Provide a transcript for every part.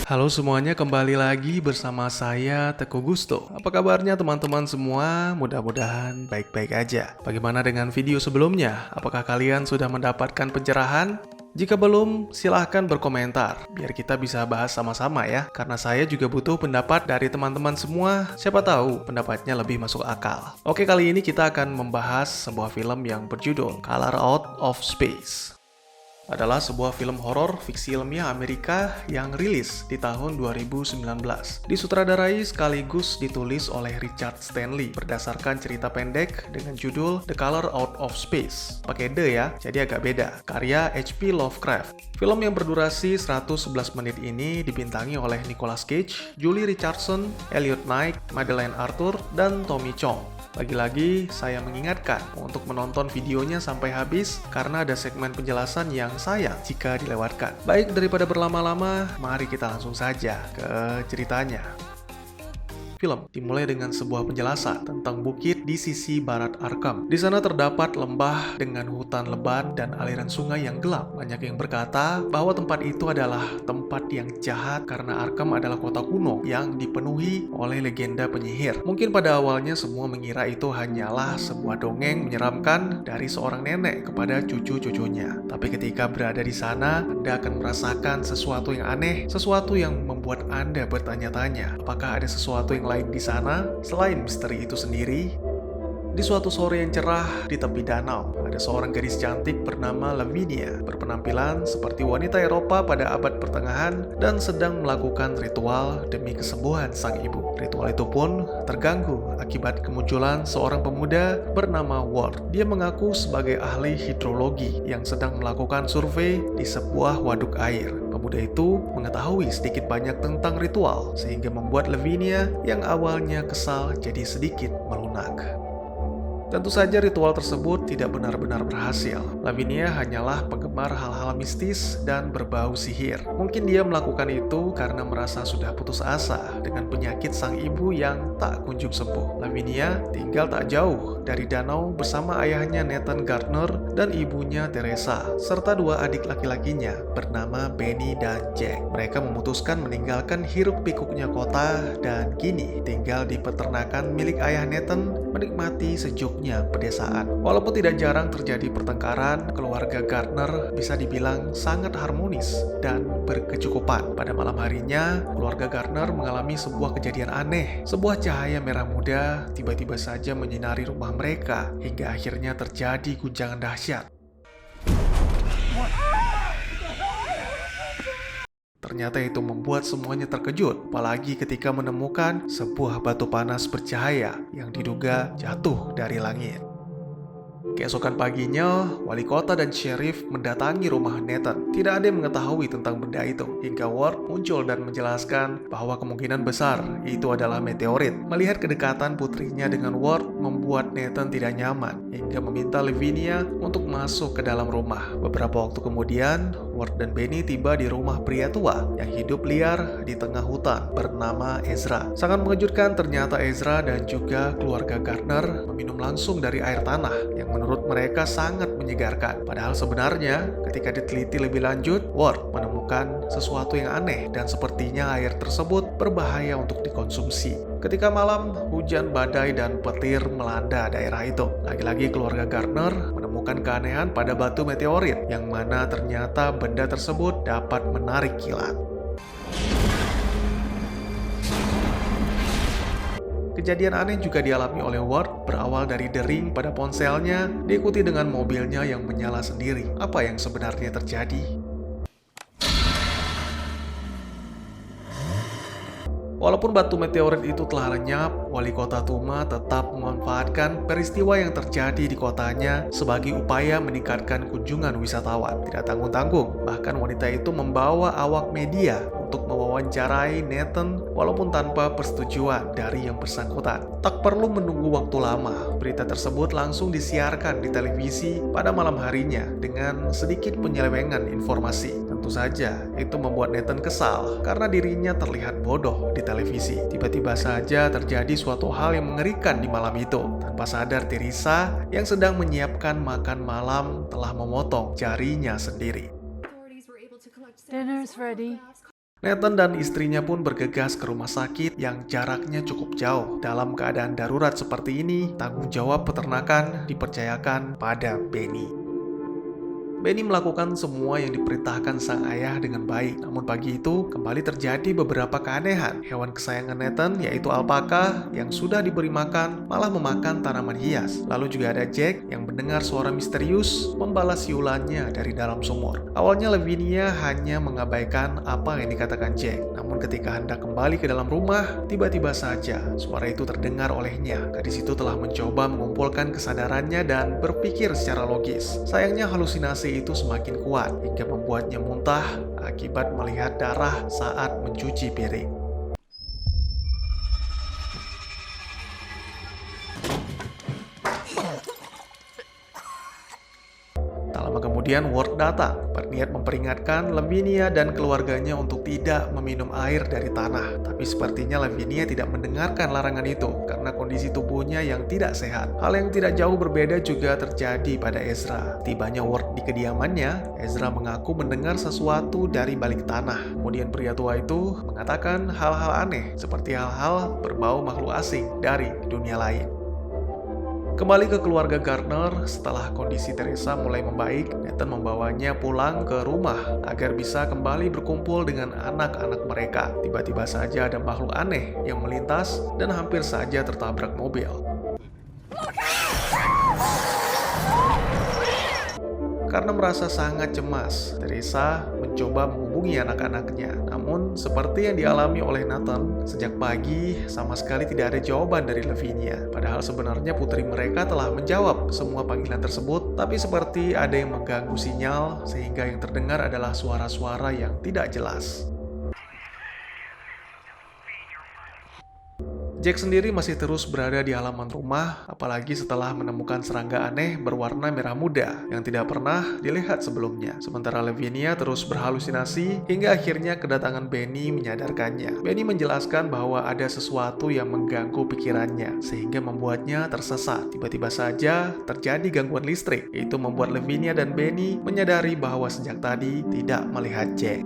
Halo semuanya, kembali lagi bersama saya Teguh Gusto. Apa kabarnya teman-teman semua? Mudah-mudahan baik-baik aja. Bagaimana dengan video sebelumnya? Apakah kalian sudah mendapatkan pencerahan? Jika belum, silahkan berkomentar, biar kita bisa bahas sama-sama ya. Karena saya juga butuh pendapat dari teman-teman semua, siapa tahu pendapatnya lebih masuk akal. Oke, kali ini kita akan membahas sebuah film yang berjudul Color Out of Space. Adalah sebuah film horor fiksi ilmiah Amerika yang rilis di tahun 2019. Disutradarai sekaligus ditulis oleh Richard Stanley berdasarkan cerita pendek dengan judul The Color Out of Space. Pakai "the" ya, jadi agak beda. Karya H.P. Lovecraft. Film yang berdurasi 111 menit ini dibintangi oleh Nicolas Cage, Julie Richardson, Elliot Knight, Madeleine Arthur, dan Tommy Chong. Lagi-lagi, saya mengingatkan untuk menonton videonya sampai habis karena ada segmen penjelasan yang sayang jika dilewatkan. Baik, daripada berlama-lama, mari kita langsung saja ke ceritanya. Film dimulai dengan sebuah penjelasan tentang bukit di sisi barat Arkham. Di sana terdapat lembah dengan hutan lebat dan aliran sungai yang gelap. Banyak yang berkata bahwa tempat itu adalah tempat yang jahat karena Arkham adalah kota kuno yang dipenuhi oleh legenda penyihir. Mungkin pada awalnya semua mengira itu hanyalah sebuah dongeng menyeramkan dari seorang nenek kepada cucu-cucunya. Tapi ketika berada di sana, Anda akan merasakan sesuatu yang aneh, sesuatu yang membuat Anda bertanya-tanya, apakah ada sesuatu yang lain di sana selain misteri itu sendiri? Di suatu sore yang cerah di tepi danau, ada seorang gadis cantik bernama Lavinia, berpenampilan seperti wanita Eropa pada abad pertengahan dan sedang melakukan ritual demi kesembuhan sang ibu. Ritual itu pun terganggu akibat kemunculan seorang pemuda bernama Ward. Dia mengaku sebagai ahli hidrologi yang sedang melakukan survei di sebuah waduk air. Pemuda itu mengetahui sedikit banyak tentang ritual, sehingga membuat Lavinia yang awalnya kesal jadi sedikit melunak. Tentu saja ritual tersebut tidak benar-benar berhasil. Lavinia hanyalah penggemar hal-hal mistis dan berbau sihir. Mungkin dia melakukan itu karena merasa sudah putus asa dengan penyakit sang ibu yang tak kunjung sembuh. Lavinia tinggal tak jauh dari danau bersama ayahnya Nathan Gardner dan ibunya Teresa, serta dua adik laki-lakinya bernama Benny dan Jack. Mereka memutuskan meninggalkan hiruk-pikuknya kota dan kini tinggal di peternakan milik ayah Nathan, menikmati sejuknya pedesaan. Walaupun tidak jarang terjadi pertengkaran, keluarga Gardner bisa dibilang sangat harmonis dan berkecukupan. Pada malam harinya, keluarga Gardner mengalami sebuah kejadian aneh. Sebuah cahaya merah muda tiba-tiba saja menyinari rumah mereka hingga akhirnya terjadi guncangan dahsyat. Ternyata itu membuat semuanya terkejut, apalagi ketika menemukan sebuah batu panas bercahaya yang diduga jatuh dari langit. Keesokan paginya, wali kota dan sheriff mendatangi rumah Nathan. Tidak ada yang mengetahui tentang benda itu, hingga Ward muncul dan menjelaskan bahwa kemungkinan besar itu adalah meteorit. Melihat kedekatan putrinya dengan Ward membuat Nathan tidak nyaman, hingga meminta Lavinia untuk masuk ke dalam rumah. Beberapa waktu kemudian, Ward dan Benny tiba di rumah pria tua yang hidup liar di tengah hutan bernama Ezra. Sangat mengejutkan, ternyata Ezra dan juga keluarga Gardner meminum langsung dari air tanah yang menurut mereka sangat menyegarkan. Padahal sebenarnya ketika diteliti lebih lanjut, Ward menemukan sesuatu yang aneh dan sepertinya air tersebut berbahaya untuk dikonsumsi. Ketika malam, hujan badai dan petir melanda daerah itu. Lagi-lagi keluarga Gardner menemukan keanehan pada batu meteorit yang mana ternyata benda tersebut dapat menarik kilat. Kejadian aneh juga dialami oleh Ward, berawal dari dering pada ponselnya, diikuti dengan mobilnya yang menyala sendiri. Apa yang sebenarnya terjadi? Walaupun batu meteorit itu telah lenyap, wali kota Tuma tetap memanfaatkan peristiwa yang terjadi di kotanya sebagai upaya meningkatkan kunjungan wisatawan. Tidak tanggung-tanggung, bahkan wanita itu membawa awak media untuk mewawancarai Nathan walaupun tanpa persetujuan dari yang bersangkutan. Tak perlu menunggu waktu lama, berita tersebut langsung disiarkan di televisi pada malam harinya dengan sedikit penyelewengan informasi. Tentu saja, itu membuat Nathan kesal karena dirinya terlihat bodoh di televisi. Tiba-tiba saja terjadi suatu hal yang mengerikan di malam itu. Tanpa sadar, Teresa yang sedang menyiapkan makan malam telah memotong jarinya sendiri. Dinner's ready. Nathan dan istrinya pun bergegas ke rumah sakit yang jaraknya cukup jauh. Dalam keadaan darurat seperti ini, tanggung jawab peternakan dipercayakan pada Benny. Benny melakukan semua yang diperintahkan sang ayah dengan baik. Namun pagi itu kembali terjadi beberapa keanehan. Hewan kesayangan Nathan yaitu alpaka yang sudah diberi makan malah memakan tanaman hias. Lalu juga ada Jack yang mendengar suara misterius membalas siulannya dari dalam sumur. Awalnya Lavinia hanya mengabaikan apa yang dikatakan Jack. Namun ketika hendak kembali ke dalam rumah, tiba-tiba saja suara itu terdengar olehnya. Gadis itu telah mencoba mengumpulkan kesadarannya dan berpikir secara logis. Sayangnya halusinasi itu semakin kuat hingga membuatnya muntah akibat melihat darah saat mencuci piring. Tak lama kemudian Ward datang, berniat memperingatkan Lavinia dan keluarganya untuk tidak meminum air dari tanah. Tapi sepertinya Lavinia tidak mendengarkan larangan itu karena kondisi tubuhnya yang tidak sehat. Hal yang tidak jauh berbeda juga terjadi pada Ezra. Tibanya Ward di kediamannya, Ezra mengaku mendengar sesuatu dari balik tanah. Kemudian pria tua itu mengatakan hal-hal aneh seperti hal-hal berbau makhluk asing dari dunia lain. Kembali ke keluarga Gardner, setelah kondisi Teresa mulai membaik, Nathan membawanya pulang ke rumah agar bisa kembali berkumpul dengan anak-anak mereka. Tiba-tiba saja ada makhluk aneh yang melintas dan hampir saja tertabrak mobil. Karena merasa sangat cemas, Teresa mencoba menghubungi anak-anaknya. Namun, seperti yang dialami oleh Nathan, sejak pagi sama sekali tidak ada jawaban dari Lavinia. Padahal sebenarnya putri mereka telah menjawab semua panggilan tersebut, tapi seperti ada yang mengganggu sinyal, sehingga yang terdengar adalah suara-suara yang tidak jelas. Jack sendiri masih terus berada di halaman rumah, apalagi setelah menemukan serangga aneh berwarna merah muda yang tidak pernah dilihat sebelumnya. Sementara Lavinia terus berhalusinasi hingga akhirnya kedatangan Benny menyadarkannya. Benny menjelaskan bahwa ada sesuatu yang mengganggu pikirannya sehingga membuatnya tersesat. Tiba-tiba saja terjadi gangguan listrik, itu membuat Lavinia dan Benny menyadari bahwa sejak tadi tidak melihat Jack.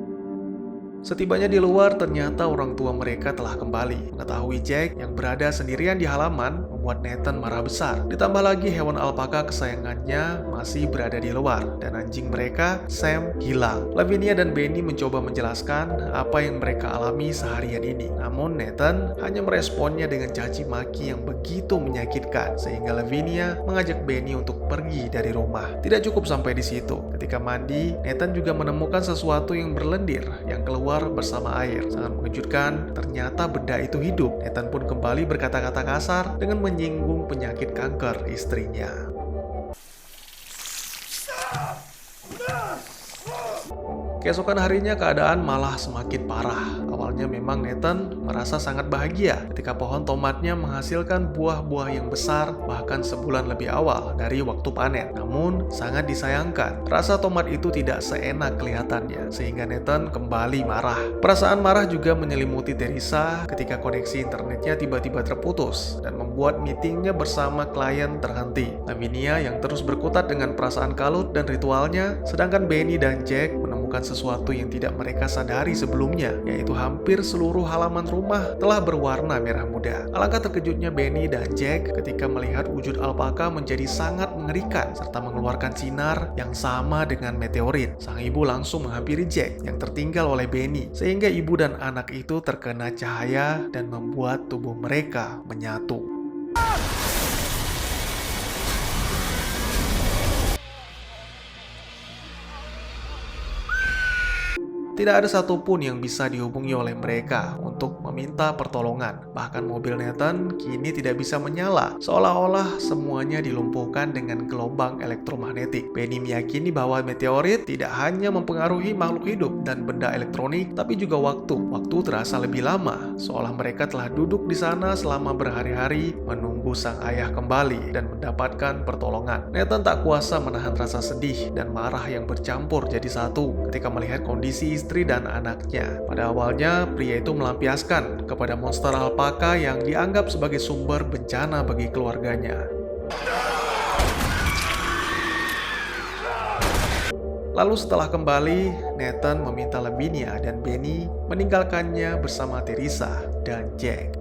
Setibanya di luar, ternyata orang tua mereka telah kembali. Mengetahui Jack yang berada sendirian di halaman membuat Nathan marah besar. Ditambah lagi hewan alpaka kesayangannya masih berada di luar dan anjing mereka, Sam, hilang. Lavinia dan Benny mencoba menjelaskan apa yang mereka alami seharian ini. Namun Nathan hanya meresponnya dengan caci maki yang begitu menyakitkan sehingga Lavinia mengajak Benny untuk pergi dari rumah. Tidak cukup sampai di situ. Ketika mandi, Nathan juga menemukan sesuatu yang berlendir yang keluar bersama air. Sangat mengejutkan, ternyata benda itu hidup. Nathan pun kembali berkata-kata kasar dengan menyinggung penyakit kanker istrinya. Keesokan harinya keadaan malah semakin parah. Awalnya memang Nathan merasa sangat bahagia ketika pohon tomatnya menghasilkan buah-buah yang besar bahkan sebulan lebih awal dari waktu panen. Namun sangat disayangkan, rasa tomat itu tidak seenak kelihatannya sehingga Nathan kembali marah. Perasaan marah juga menyelimuti Teresa ketika koneksi internetnya tiba-tiba terputus dan membuat meetingnya bersama klien terhenti. Lavinia yang terus berkutat dengan perasaan kalut dan ritualnya, sedangkan Benny dan Jack menemukan sesuatu yang tidak mereka sadari sebelumnya, yaitu hampir seluruh halaman rumah telah berwarna merah muda. Alangkah terkejutnya Benny dan Jack ketika melihat wujud alpaka menjadi sangat mengerikan serta mengeluarkan sinar yang sama dengan meteorit. Sang ibu langsung menghampiri Jack yang tertinggal oleh Benny, sehingga ibu dan anak itu terkena cahaya dan membuat tubuh mereka menyatu. Tidak ada satupun yang bisa dihubungi oleh mereka untuk meminta pertolongan. Bahkan mobil Nathan kini tidak bisa menyala, seolah-olah semuanya dilumpuhkan dengan gelombang elektromagnetik. Benny meyakini bahwa meteorit tidak hanya mempengaruhi makhluk hidup dan benda elektronik, tapi juga waktu. Waktu terasa lebih lama, seolah mereka telah duduk di sana selama berhari-hari menunggu sang ayah kembali dan mendapatkan pertolongan. Nathan tak kuasa menahan rasa sedih dan marah yang bercampur jadi satu ketika melihat kondisi istri dan anaknya. Pada awalnya, pria itu melampiaskan kepada monster alpaka yang dianggap sebagai sumber bencana bagi keluarganya. Lalu setelah kembali, Nathan meminta Lavinia dan Benny meninggalkannya bersama Teresa dan Jack.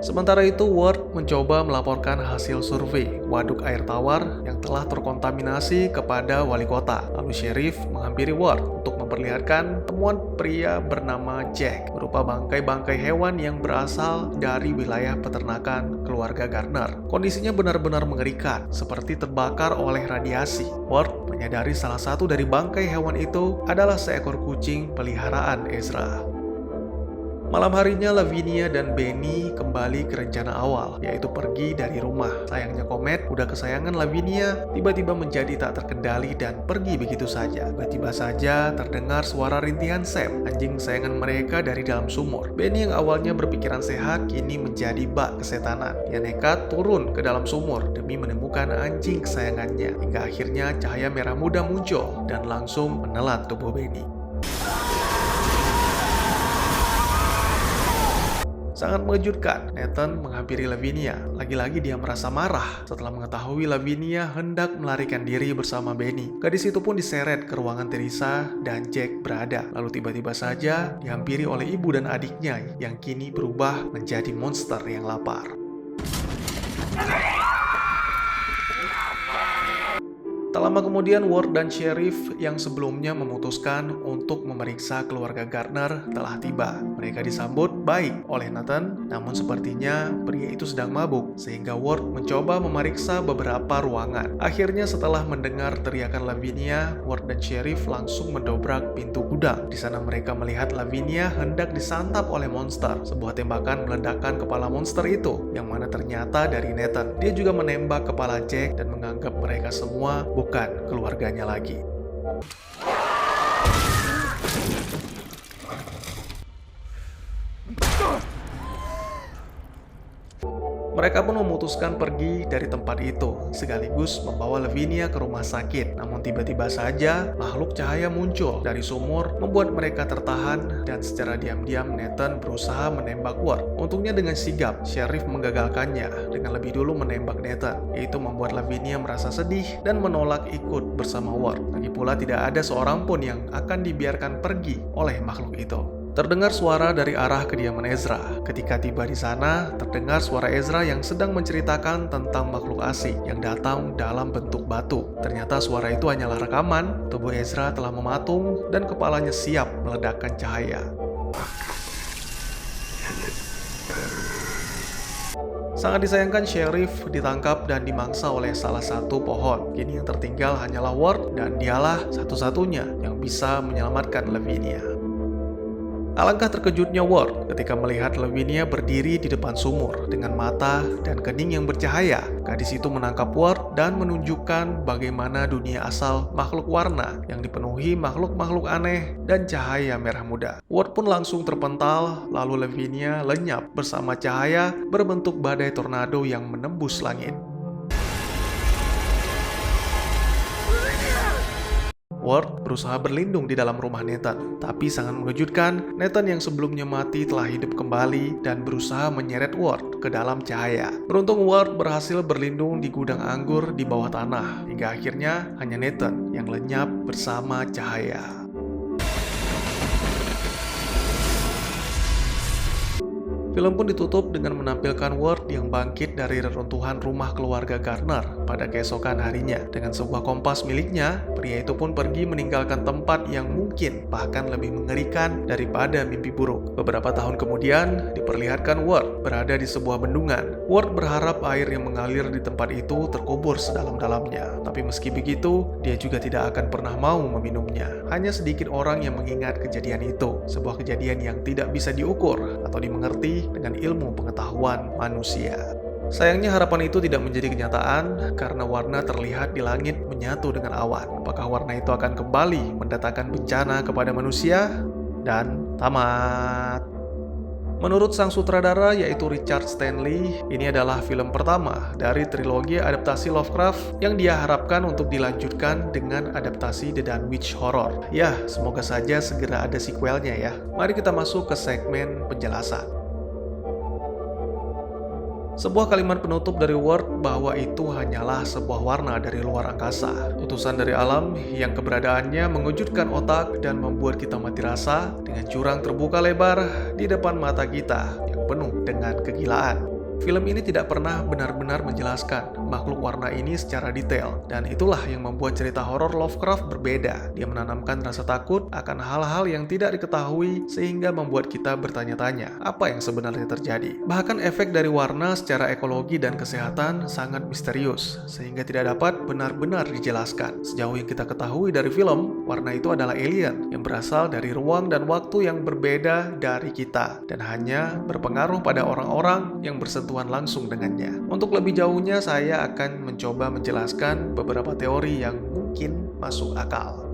Sementara itu, Ward mencoba melaporkan hasil survei waduk air tawar yang telah terkontaminasi kepada wali kota. Lalu sheriff menghampiri Ward untuk memperlihatkan temuan pria bernama Jack berupa bangkai-bangkai hewan yang berasal dari wilayah peternakan keluarga Gardner. Kondisinya benar-benar mengerikan, seperti terbakar oleh radiasi. Ward menyadari salah satu dari bangkai hewan itu adalah seekor kucing peliharaan Ezra. Malam harinya, Lavinia dan Benny kembali ke rencana awal, yaitu pergi dari rumah. Sayangnya Comet, kuda kesayangan Lavinia, tiba-tiba menjadi tak terkendali dan pergi begitu saja. Tiba-tiba saja terdengar suara rintihan Sam, anjing kesayangan mereka dari dalam sumur. Benny yang awalnya berpikiran sehat, kini menjadi bak kesetanan. Dia nekat turun ke dalam sumur demi menemukan anjing kesayangannya, hingga akhirnya cahaya merah muda muncul dan langsung menelan tubuh Benny. Sangat mengejutkan, Nathan menghampiri Lavinia. Lagi-lagi dia merasa marah setelah mengetahui Lavinia hendak melarikan diri bersama Benny. Gadis itu pun diseret ke ruangan Teresa dan Jack berada. Lalu tiba-tiba saja dihampiri oleh ibu dan adiknya yang kini berubah menjadi monster yang lapar. Tak lama kemudian, Ward dan Sheriff yang sebelumnya memutuskan untuk memeriksa keluarga Gardner telah tiba. Mereka disambut baik oleh Nathan, namun sepertinya pria itu sedang mabuk, sehingga Ward mencoba memeriksa beberapa ruangan. Akhirnya setelah mendengar teriakan Lavinia, Ward dan Sheriff langsung mendobrak pintu gudang. Di sana mereka melihat Lavinia hendak disantap oleh monster. Sebuah tembakan meledakkan kepala monster itu, yang mana ternyata dari Nathan. Dia juga menembak kepala Jack dan menganggap mereka semua bukan keluarganya lagi. Mereka pun memutuskan pergi dari tempat itu, sekaligus membawa Lavinia ke rumah sakit. Namun tiba-tiba saja makhluk cahaya muncul dari sumur, membuat mereka tertahan, dan secara diam-diam Nathan berusaha menembak Ward. Untungnya dengan sigap, Sheriff menggagalkannya dengan lebih dulu menembak Nathan, yaitu membuat Lavinia merasa sedih dan menolak ikut bersama Ward. Lagi pula tidak ada seorang pun yang akan dibiarkan pergi oleh makhluk itu. Terdengar suara dari arah kediaman Ezra. Ketika tiba di sana, terdengar suara Ezra yang sedang menceritakan tentang makhluk asing yang datang dalam bentuk batu. Ternyata suara itu hanyalah rekaman. Tubuh Ezra telah mematung dan kepalanya siap meledakkan cahaya. Sangat disayangkan, Sheriff ditangkap dan dimangsa oleh salah satu pohon. Kini yang tertinggal hanyalah Ward, dan dialah satu-satunya yang bisa menyelamatkan Lavinia. Alangkah terkejutnya Ward ketika melihat Lavinia berdiri di depan sumur dengan mata dan kening yang bercahaya. Gadis itu menangkap Ward dan menunjukkan bagaimana dunia asal makhluk warna yang dipenuhi makhluk-makhluk aneh dan cahaya merah muda. Ward pun langsung terpental, lalu Lavinia lenyap bersama cahaya berbentuk badai tornado yang menembus langit. Ward berusaha berlindung di dalam rumah Nathan, tapi sangat mengejutkan, Nathan yang sebelumnya mati telah hidup kembali dan berusaha menyeret Ward ke dalam cahaya. Beruntung Ward berhasil berlindung di gudang anggur di bawah tanah, hingga akhirnya hanya Nathan yang lenyap bersama cahaya. Film pun ditutup dengan menampilkan Ward yang bangkit dari reruntuhan rumah keluarga Gardner pada keesokan harinya. Dengan sebuah kompas miliknya, pria itu pun pergi meninggalkan tempat yang mungkin bahkan lebih mengerikan daripada mimpi buruk. Beberapa tahun kemudian, diperlihatkan Ward berada di sebuah bendungan. Ward berharap air yang mengalir di tempat itu terkubur sedalam-dalamnya. Tapi meski begitu, dia juga tidak akan pernah mau meminumnya. Hanya sedikit orang yang mengingat kejadian itu, sebuah kejadian yang tidak bisa diukur atau dimengerti dengan ilmu pengetahuan manusia. Sayangnya harapan itu tidak menjadi kenyataan karena warna terlihat di langit menyatu dengan awan. Apakah warna itu akan kembali mendatangkan bencana kepada manusia? Dan tamat. Menurut sang sutradara yaitu Richard Stanley, ini adalah film pertama dari trilogi adaptasi Lovecraft yang dia harapkan untuk dilanjutkan dengan adaptasi The Dunwich Horror. Ya, semoga saja segera ada sequelnya ya. Mari kita masuk ke segmen penjelasan. Sebuah kalimat penutup dari Ward bahwa itu hanyalah sebuah warna dari luar angkasa, utusan dari alam yang keberadaannya mengejutkan otak dan membuat kita mati rasa dengan jurang terbuka lebar di depan mata kita yang penuh dengan kegilaan. Film ini tidak pernah benar-benar menjelaskan makhluk warna ini secara detail, dan itulah yang membuat cerita horor Lovecraft berbeda. Dia menanamkan rasa takut akan hal-hal yang tidak diketahui sehingga membuat kita bertanya-tanya apa yang sebenarnya terjadi. Bahkan efek dari warna secara ekologi dan kesehatan sangat misterius sehingga tidak dapat benar-benar dijelaskan. Sejauh yang kita ketahui dari film, warna itu adalah alien yang berasal dari ruang dan waktu yang berbeda dari kita dan hanya berpengaruh pada orang-orang yang bersentuhan langsung dengannya. Untuk lebih jauhnya, saya akan mencoba menjelaskan beberapa teori yang mungkin masuk akal.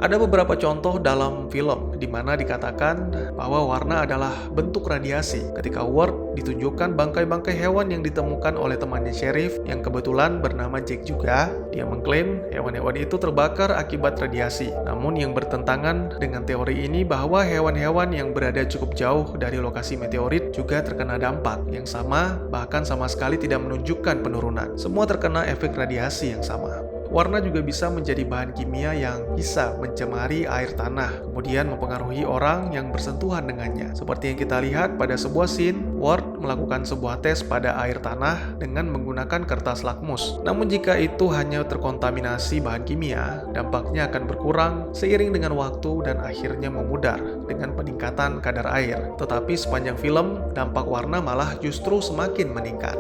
Ada beberapa contoh dalam film di mana dikatakan bahwa warna adalah bentuk radiasi. Ketika Ward ditunjukkan bangkai-bangkai hewan yang ditemukan oleh temannya Sheriff yang kebetulan bernama Jack juga, dia mengklaim hewan-hewan itu terbakar akibat radiasi. Namun yang bertentangan dengan teori ini bahwa hewan-hewan yang berada cukup jauh dari lokasi meteorit juga terkena dampak yang sama, bahkan sama sekali tidak menunjukkan penurunan. Semua terkena efek radiasi yang sama. Warna juga bisa menjadi bahan kimia yang bisa mencemari air tanah, kemudian mempengaruhi orang yang bersentuhan dengannya. Seperti yang kita lihat pada sebuah scene, Ward melakukan sebuah tes pada air tanah dengan menggunakan kertas lakmus. Namun jika itu hanya terkontaminasi bahan kimia, dampaknya akan berkurang seiring dengan waktu dan akhirnya memudar dengan peningkatan kadar air. Tetapi sepanjang film, dampak warna malah justru semakin meningkat.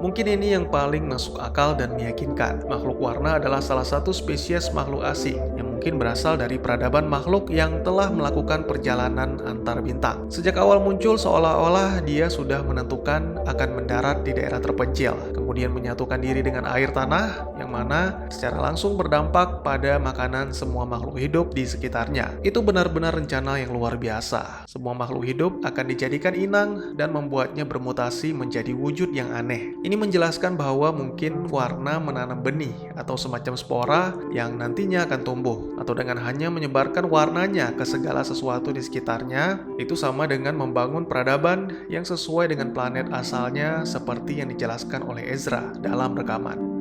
Mungkin ini yang paling masuk akal dan meyakinkan. Makhluk warna adalah salah satu spesies makhluk asing yang mungkin berasal dari peradaban makhluk yang telah melakukan perjalanan antar bintang. Sejak awal muncul seolah-olah dia sudah menentukan akan mendarat di daerah terpencil, kemudian menyatukan diri dengan air tanah yang mana secara langsung berdampak pada makanan semua makhluk hidup di sekitarnya. Itu benar-benar rencana yang luar biasa. Semua makhluk hidup akan dijadikan inang dan membuatnya bermutasi menjadi wujud yang aneh. Ini menjelaskan bahwa mungkin warna menanam benih atau semacam spora yang nantinya akan tumbuh, atau dengan hanya menyebarkan warnanya ke segala sesuatu di sekitarnya, itu sama dengan membangun peradaban yang sesuai dengan planet asalnya seperti yang dijelaskan oleh Ezra dalam rekaman.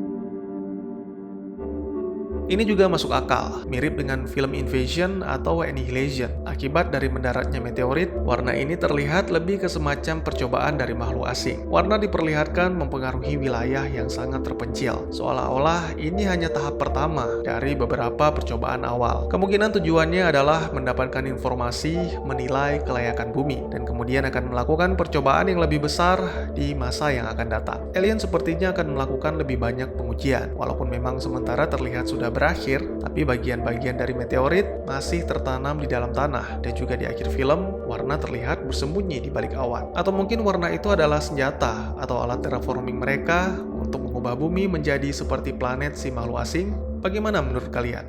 Ini juga masuk akal, mirip dengan film Invasion atau Annihilation. Akibat dari mendaratnya meteorit, warna ini terlihat lebih ke semacam percobaan dari makhluk asing. Warna diperlihatkan mempengaruhi wilayah yang sangat terpencil, seolah-olah ini hanya tahap pertama dari beberapa percobaan awal. Kemungkinan tujuannya adalah mendapatkan informasi, menilai kelayakan bumi, dan kemudian akan melakukan percobaan yang lebih besar di masa yang akan datang. Alien sepertinya akan melakukan lebih banyak pengujian, walaupun memang sementara terlihat sudah berakhir, tapi bagian-bagian dari meteorit masih tertanam di dalam tanah, dan juga di akhir film, warna terlihat bersembunyi di balik awan. Atau mungkin warna itu adalah senjata atau alat terraforming mereka untuk mengubah bumi menjadi seperti planet si makhluk asing. Bagaimana menurut kalian?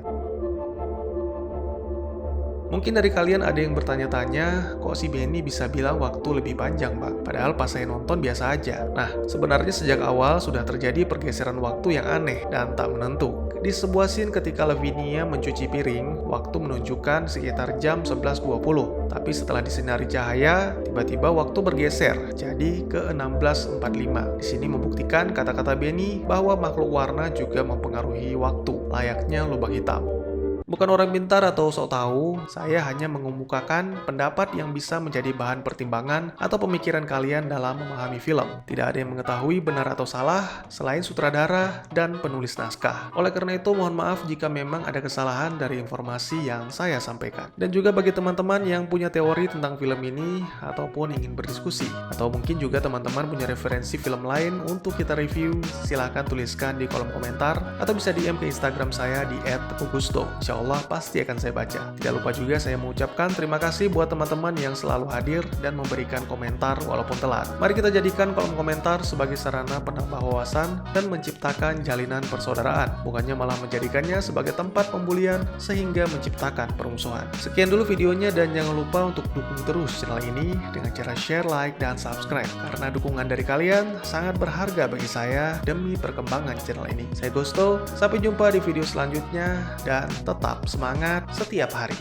Mungkin dari kalian ada yang bertanya-tanya, kok si Benny bisa bilang waktu lebih panjang, Bang? Padahal pas saya nonton biasa aja. Nah, sebenarnya sejak awal sudah terjadi pergeseran waktu yang aneh dan tak menentu. Di sebuah scene ketika Lavinia mencuci piring, waktu menunjukkan sekitar jam 11.20. Tapi setelah disinari cahaya, tiba-tiba waktu bergeser, jadi ke 16.45. Di sini membuktikan kata-kata Benny bahwa makhluk warna juga mempengaruhi waktu, layaknya lubang hitam. Bukan orang pintar atau sok tahu, saya hanya mengemukakan pendapat yang bisa menjadi bahan pertimbangan atau pemikiran kalian dalam memahami film. Tidak ada yang mengetahui benar atau salah selain sutradara dan penulis naskah. Oleh karena itu, mohon maaf jika memang ada kesalahan dari informasi yang saya sampaikan. Dan juga bagi teman-teman yang punya teori tentang film ini ataupun ingin berdiskusi, atau mungkin juga teman-teman punya referensi film lain untuk kita review, silahkan tuliskan di kolom komentar atau bisa DM ke Instagram saya di @tegugusto. Allah pasti akan saya baca. Tidak lupa juga saya mengucapkan terima kasih buat teman-teman yang selalu hadir dan memberikan komentar walaupun telat. Mari kita jadikan kolom komentar sebagai sarana penambah wawasan dan menciptakan jalinan persaudaraan, bukannya malah menjadikannya sebagai tempat pembulian sehingga menciptakan permusuhan. Sekian dulu videonya dan jangan lupa untuk dukung terus channel ini dengan cara share, like, dan subscribe karena dukungan dari kalian sangat berharga bagi saya demi perkembangan channel ini. Saya Gusto, sampai jumpa di video selanjutnya dan tetap semangat setiap hari.